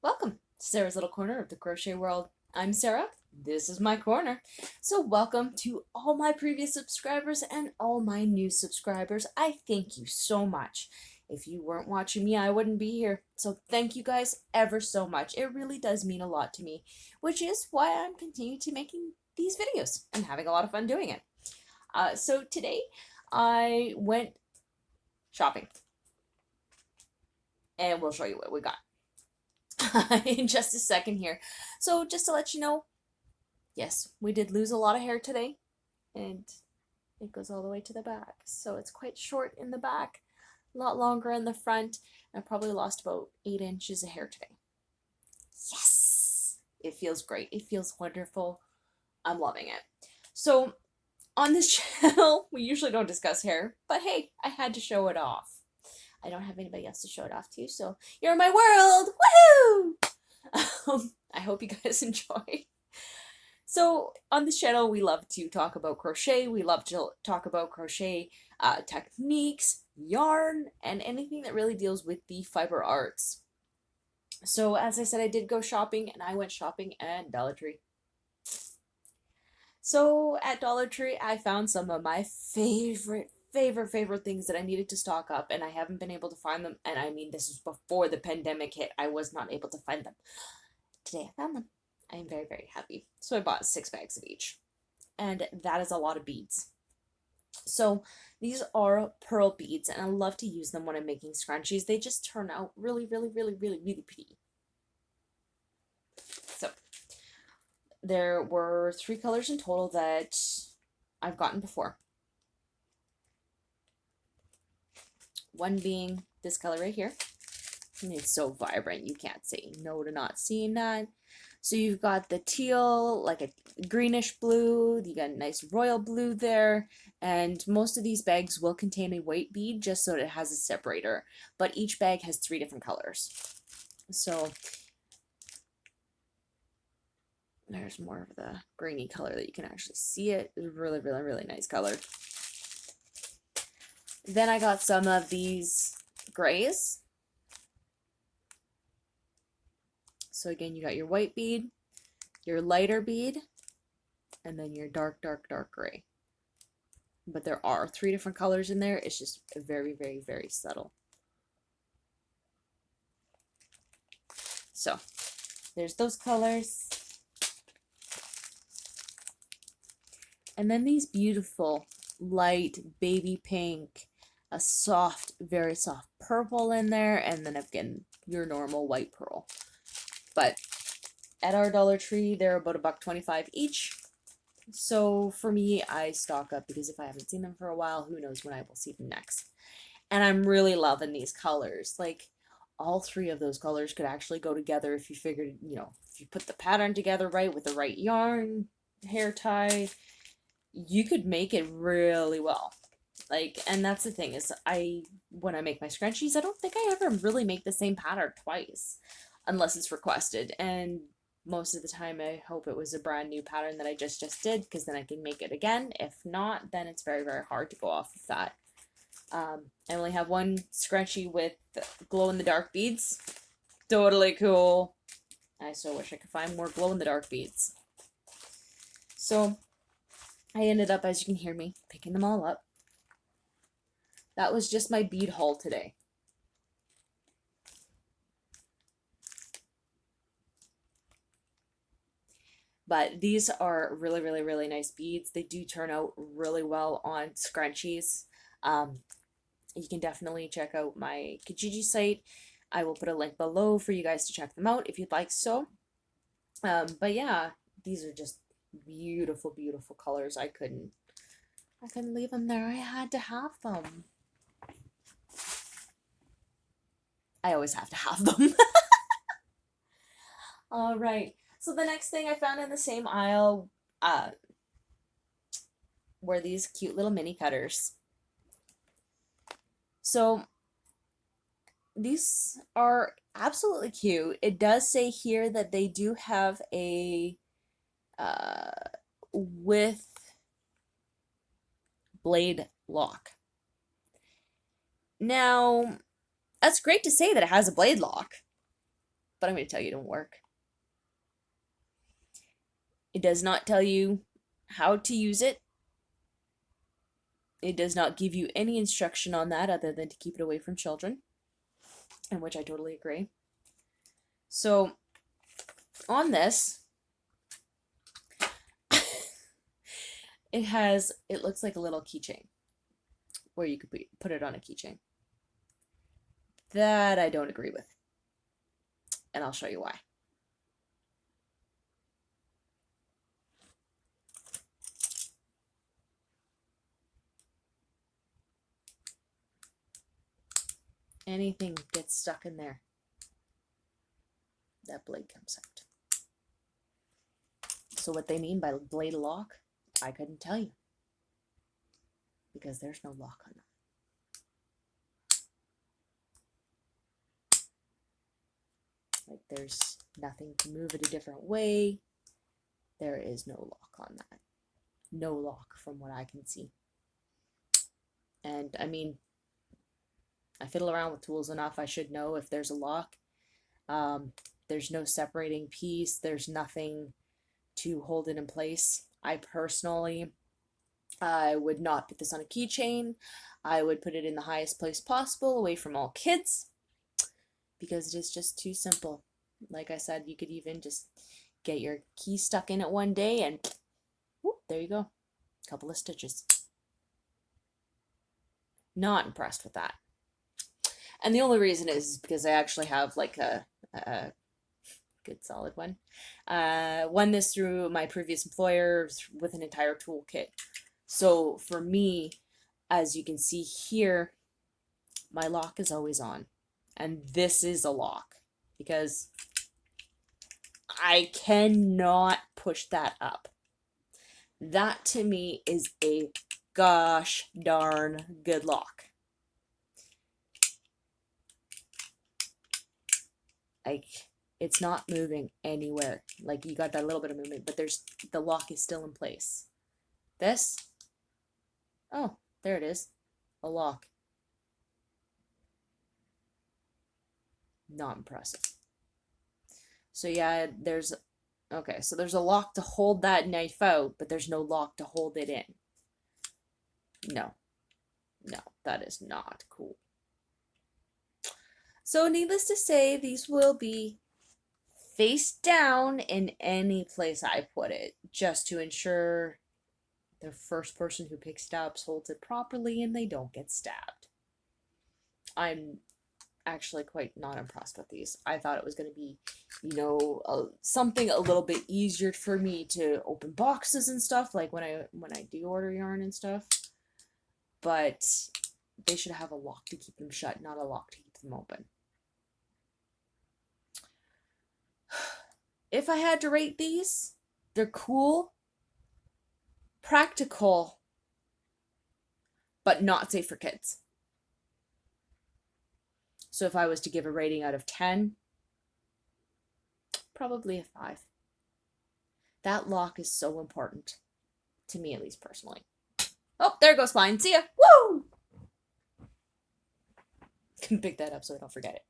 Welcome to Sarah's Little Corner of the Crochet World. I'm Sarah. This is my corner. So, welcome to all my previous subscribers and all my new subscribers. I thank you so much. If you weren't watching me, I wouldn't be here. So, thank you guys ever so much. It really does mean a lot to me, which is why I'm continuing to making these videos and having a lot of fun doing it. So, today I went shopping and we'll show you what we got in just a second here. So just to let you know, yes, we did lose a lot of hair today, and it goes all the way to the back. So it's quite short in the back, a lot longer in the front. I probably lost about 8 inches of hair today. Yes! It feels great. It feels wonderful. I'm loving it. So on this channel, we usually don't discuss hair, but hey, I had to show it off. I don't have anybody else to show it off to, so you're in my world! Woohoo! I hope you guys enjoy. So on this channel, we love to talk about crochet. We love to talk about crochet techniques, yarn, and anything that really deals with the fiber arts. So as I said, I did go shopping, and I went shopping at Dollartree. So at Dollartree, I found some of my favorite things that I needed to stock up, and I haven't been able to find them. And I mean, this is before the pandemic hit. I was not able to find them. Today I found them. I am very, very happy. So I bought 6 bags of each, and that is a lot of beads. So these are pearl beads, and I love to use them when I'm making scrunchies. They just turn out really, really, really, really, really pretty. So there were 3 colors in total that I've gotten before. One being this color right here. And it's so vibrant, you can't say no to not seeing that. So you've got the teal, like a greenish blue, you got a nice royal blue there, and most of these bags will contain a white bead just so that it has a separator, but each bag has 3 different colors. So there's more of the grainy color that you can actually see it. It's really, really, really nice color. Then I got some of these grays. So again, you got your white bead, your lighter bead, and then your dark, dark, dark gray. But there are 3 different colors in there. It's just very, very, very subtle. So there's those colors. And then these beautiful light baby pink, a soft, very soft purple in there, and then again, your normal white pearl. But at our Dollartree, they're about $1.25 each. So for me, I stock up because if I haven't seen them for a while, who knows when I will see them next. And I'm really loving these colors. Like, all 3 of those colors could actually go together if you figured, if you put the pattern together right with the right yarn, hair tie, you could make it really well. Like, and that's the thing is when I make my scrunchies, I don't think I ever really make the same pattern twice unless it's requested. And most of the time I hope it was a brand new pattern that I just did, because then I can make it again. If not, then it's very, very hard to go off of that. I only have one scrunchie with glow-in-the-dark beads. Totally cool. I so wish I could find more glow-in-the-dark beads. So I ended up, as you can hear me, picking them all up. That was just my bead haul today. But these are really, really, really nice beads. They do turn out really well on scrunchies. You can definitely check out my Kijiji site. I will put a link below for you guys to check them out if you'd like so. But yeah, these are just beautiful, beautiful colors. I couldn't leave them there. I had to have them. I always have to have them. All right. So the next thing I found in the same aisle were these cute little mini cutters. So these are absolutely cute. It does say here that they do have a with blade lock. Now, that's great to say that it has a blade lock. but I'm going to tell you it don't work. It does not tell you how to use it. It does not give you any instruction on that other than to keep it away from children, in which I totally agree. So on this, it looks like a little keychain where you could put it on a keychain. That I don't agree with. And I'll show you why. Anything gets stuck in there, that blade comes out. So what they mean by blade lock, I couldn't tell you, because there's no lock on that. Like, there's nothing to move it a different way. There is no lock on that. No lock from what I can see. And I mean, I fiddle around with tools enough, I should know if there's a lock. There's no separating piece. There's nothing to hold it in place. I personally, I would not put this on a keychain. I would put it in the highest place possible, away from all kids, because it is just too simple. Like I said, you could even just get your key stuck in it one day and whoop, there you go. A couple of stitches. Not impressed with that. And the only reason is because I actually have like a good solid one. Won this through my previous employer with an entire toolkit. So for me, as you can see here, my lock is always on. And this is a lock because I cannot push that up. That to me is a gosh darn good lock. Like, it's not moving anywhere. Like, you got that little bit of movement, but the lock is still in place. This, oh, there it is, a lock. Not impressive. So yeah, there's a lock to hold that knife out, but there's no lock to hold it in. No, that is not cool. So needless to say, these will be face down in any place I put it, just to ensure the first person who picks it up holds it properly and they don't get stabbed. I'm actually quite not impressed with these. I thought it was going to be, something a little bit easier for me to open boxes and stuff, like when I do order yarn and stuff. But they should have a lock to keep them shut, not a lock to keep them open. If I had to rate these, they're cool, practical, but not safe for kids. So if I was to give a rating out of 10, probably a 5. That lock is so important, to me at least personally. Oh, there goes flying. See ya. Woo! Can pick that up so I don't forget it.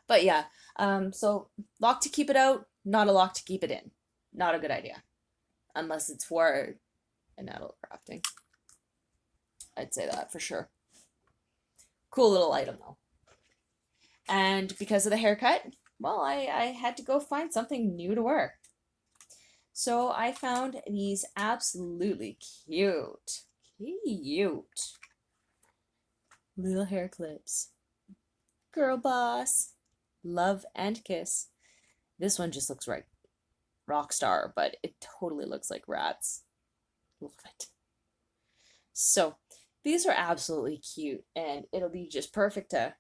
But yeah, so lock to keep it out, not a lock to keep it in. Not a good idea. Unless it's for an adult crafting. I'd say that for sure. Cool little item though. And because of the haircut, well, I had to go find something new to wear. So I found these absolutely cute little hair clips. Girl boss. Love and kiss. This one just looks right rock star, but it totally looks like rats. Love it. So these are absolutely cute, and it'll be just perfect to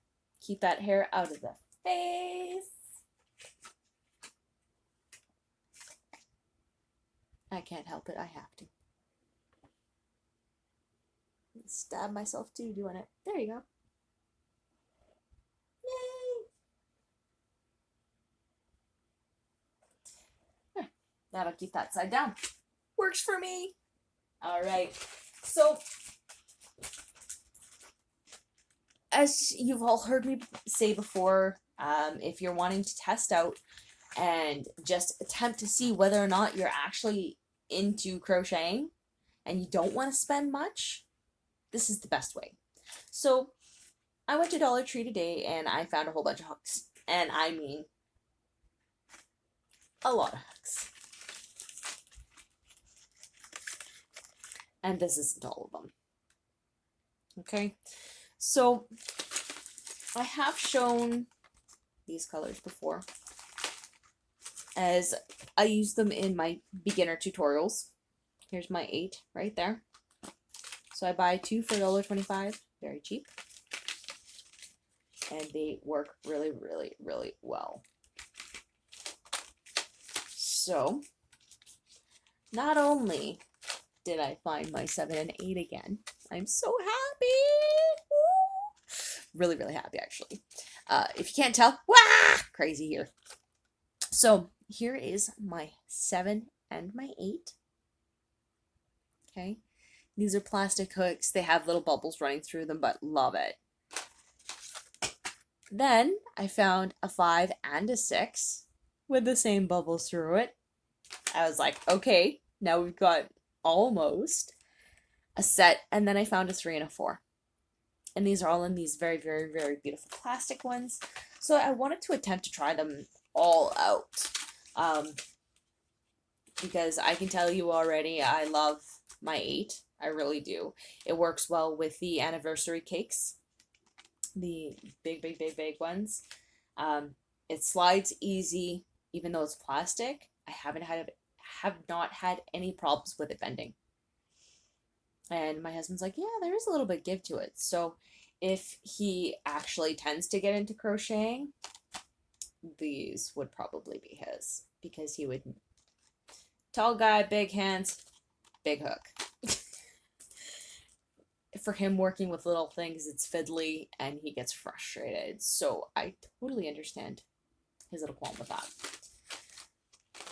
keep that hair out of the face. I can't help it, I have to. Stab myself too doing it. There you go. Yay! That'll keep that side down. Works for me. All right. So, as you've all heard me say before, If you're wanting to test out and just attempt to see whether or not you're actually into crocheting and you don't want to spend much, this is the best way. So I went to Dollar Tree today and I found a whole bunch of hooks. And I mean, a lot of hooks. And this isn't all of them. Okay, so I have shown these colors before, as I use them in my beginner tutorials. Here's my 8 right there. So I buy 2 for $1.25, very cheap. And they work really, really, really well. So, not only did I find my 7 and 8 again, I'm so happy! Woo! Really, really happy, actually. If you can't tell, wah! Crazy here. So, here is my 7 and my 8. Okay. These are plastic hooks. They have little bubbles running through them, but love it. Then I found a 5 and a 6 with the same bubbles through it. I was like, okay, now we've got almost a set. And then I found a 3 and a 4. And these are all in these very, very, very beautiful plastic ones. So I wanted to attempt to try them all out. Because I can tell you already, I love my 8. I really do. It works well with the anniversary cakes. The big, big, big, big ones. It slides easy, even though it's plastic. I have not had any problems with it bending. And my husband's like, yeah, there is a little bit give to it. So if he actually tends to get into crocheting, these would probably be his, because he would, tall guy, big hands, big hook. For him, working with little things, it's fiddly and he gets frustrated. So I totally understand his little qualm with that.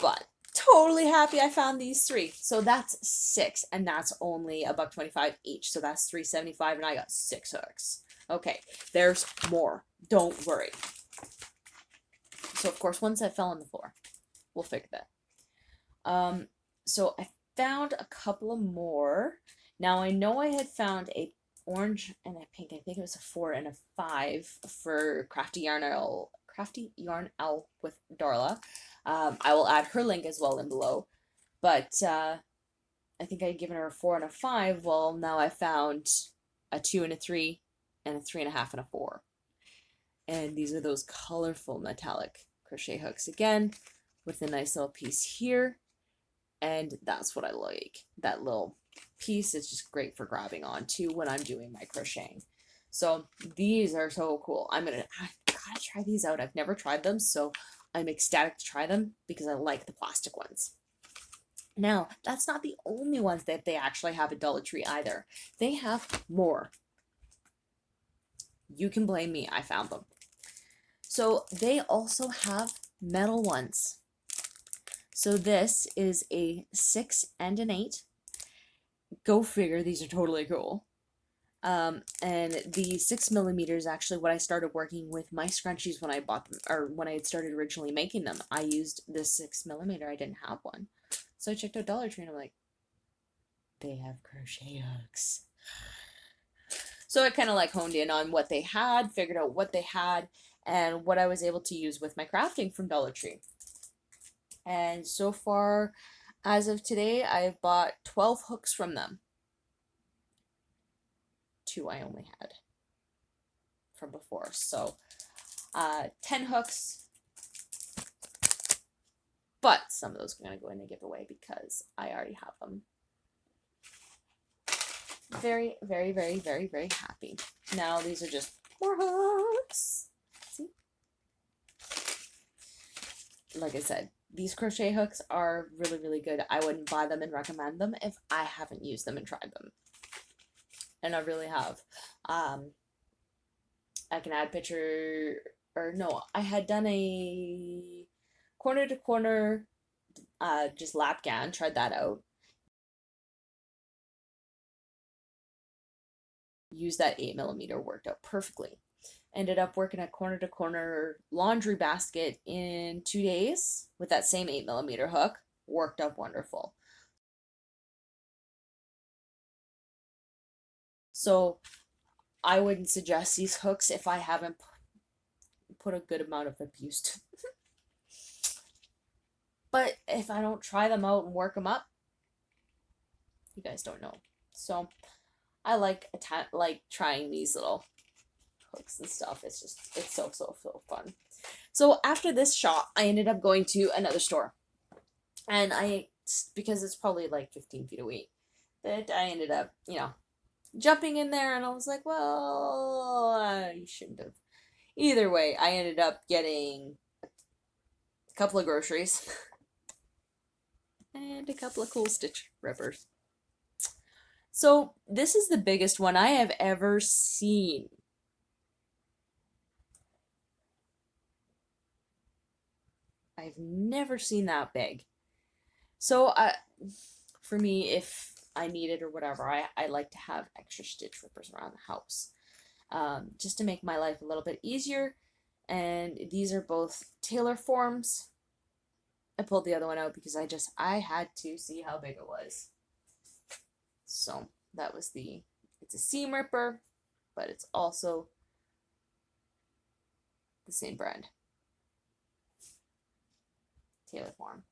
But totally happy I found these 3. So that's 6, and that's only $1.25 each. So that's $3.75, and I got 6 hooks. Okay, there's more. Don't worry. So of course, once I fell on the floor, we'll figure that. So I found a couple of more. Now I know I had found a orange and a pink. I think it was a 4 and a 5 for Crafty Yarn Owl with Darla. I will add her link as well in below. But I think I'd given her a 4 and a 5. Well, now I found a 2 and a 3 and a 3.5 and a 4. And these are those colorful metallic crochet hooks again, with a nice little piece here. And that's what I like. That little piece is just great for grabbing onto when I'm doing my crocheting. So these are so cool. I gotta try these out. I've never tried them, so I'm ecstatic to try them because I like the plastic ones. Now, that's not the only ones that they actually have at Dollar Tree either. They have more. You can blame me, I found them. So they also have metal ones. So this is a 6 and an 8. Go figure, these are totally cool. And the 6mm is actually what I started working with my scrunchies when I bought them, or when I had started originally making them. I used this 6mm, I didn't have one. So I checked out Dollar Tree and I'm like, they have crochet hooks. So I kind of like honed in on what they had, figured out what they had, and what I was able to use with my crafting from Dollar Tree. And so far, as of today, I've bought 12 hooks from them. 2 I only had from before. So 10 hooks. But some of those are going to go in a giveaway because I already have them. Very, very, very, very, very happy. Now these are just more hooks. See? Like I said, these crochet hooks are really, really good. I wouldn't buy them and recommend them if I haven't used them and tried them. And I really have. I can add picture, or no, I had done a corner to corner, just lap gown, tried that out. Use that 8mm, worked out perfectly. Ended up working a corner to corner laundry basket in 2 days with that same 8mm hook. Worked out wonderful. So I wouldn't suggest these hooks if I haven't put a good amount of abuse to them. But if I don't try them out and work them up, you guys don't know. So I like trying these little hooks and stuff. It's so fun. So after this shop, I ended up going to another store, and because it's probably like 15 feet away, that I ended up jumping in there, and I was like, well, I shouldn't have. Either way, I ended up getting a couple of groceries and a couple of cool stitch rippers. So this is the biggest one I have ever seen. I've never seen that big. So for me, if I need it or whatever, I like to have extra stitch rippers around the house, just to make my life a little bit easier. And these are both tailor forms. I pulled the other one out because I had to see how big it was. So that was it's a seam ripper, but it's also the same brand. Tailor form.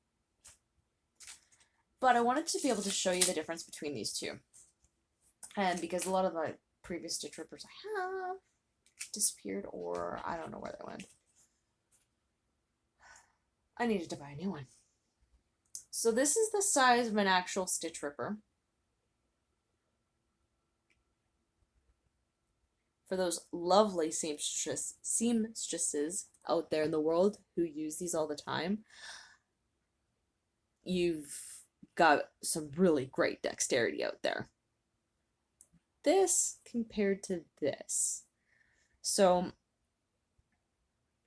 But I wanted to be able to show you the difference between these two. And because a lot of the previous stitch rippers I have disappeared, or I don't know where they went. I needed to buy a new one. So this is the size of an actual stitch ripper. For those lovely seamstresses out there in the world who use these all the time, you've got some really great dexterity out there. This compared to this. So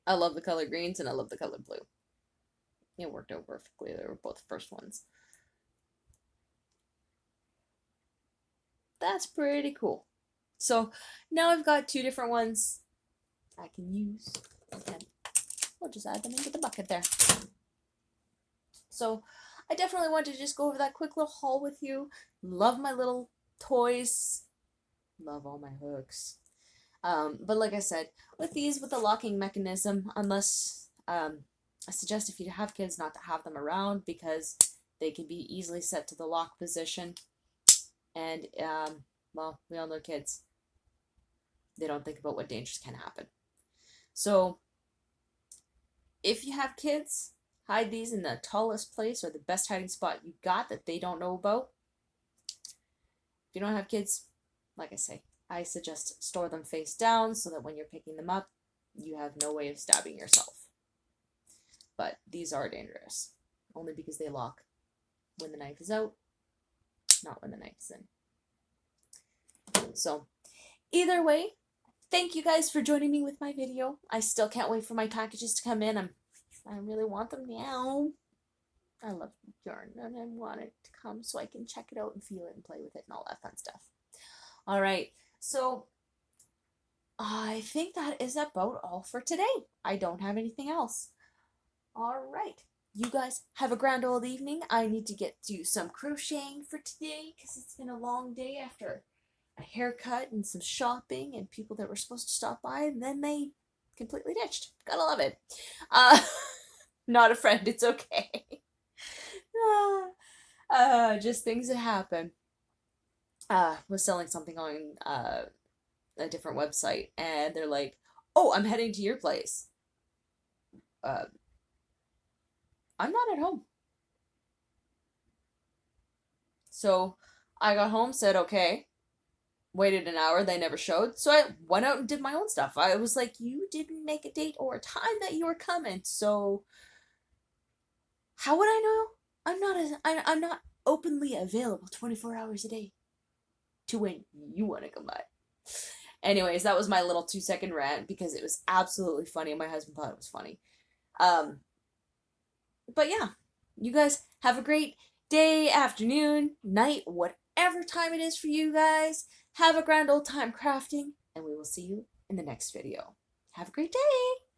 I love the color greens and I love the color blue. It worked out perfectly. They were both first ones. That's pretty cool. So now I've got two different ones I can use. And we'll just add them into the bucket there. So I definitely wanted to just go over that quick little haul with you. Love my little toys. Love all my hooks. But like I said, with the locking mechanism, unless I suggest if you have kids not to have them around because they can be easily set to the lock position. And well, we all know kids. They don't think about what dangers can happen. So if you have kids, hide these in the tallest place or the best hiding spot you got that they don't know about. If you don't have kids, like I say, I suggest store them face down so that when you're picking them up, you have no way of stabbing yourself. But these are dangerous, only because they lock when the knife is out, not when the knife is in. So either way, thank you guys for joining me with my video. I still can't wait for my packages to come in. I really want them now. I love yarn and I want it to come so I can check it out and feel it and play with it and all that fun stuff. All right, so I think that is about all for today. I don't have anything else. All right, you guys have a grand old evening. I need to get to some crocheting for today because it's been a long day after a haircut and some shopping and people that were supposed to stop by, and then they completely ditched. Gotta love it. Not a friend, it's okay. Just things that happen. Was selling something on a different website, and they're like, "Oh, I'm heading to your place." I'm not at home. So I got home, said okay, waited an hour, they never showed, so I went out and did my own stuff. I was like, you didn't make a date or a time that you were coming, so how would I know? I'm not openly available 24 hours a day to when you want to come by. Anyways, that was my little 2-second rant because it was absolutely funny and my husband thought it was funny. But yeah, you guys have a great day, afternoon, night, whatever time it is for you guys. Have a grand old time crafting, and we will see you in the next video. Have a great day.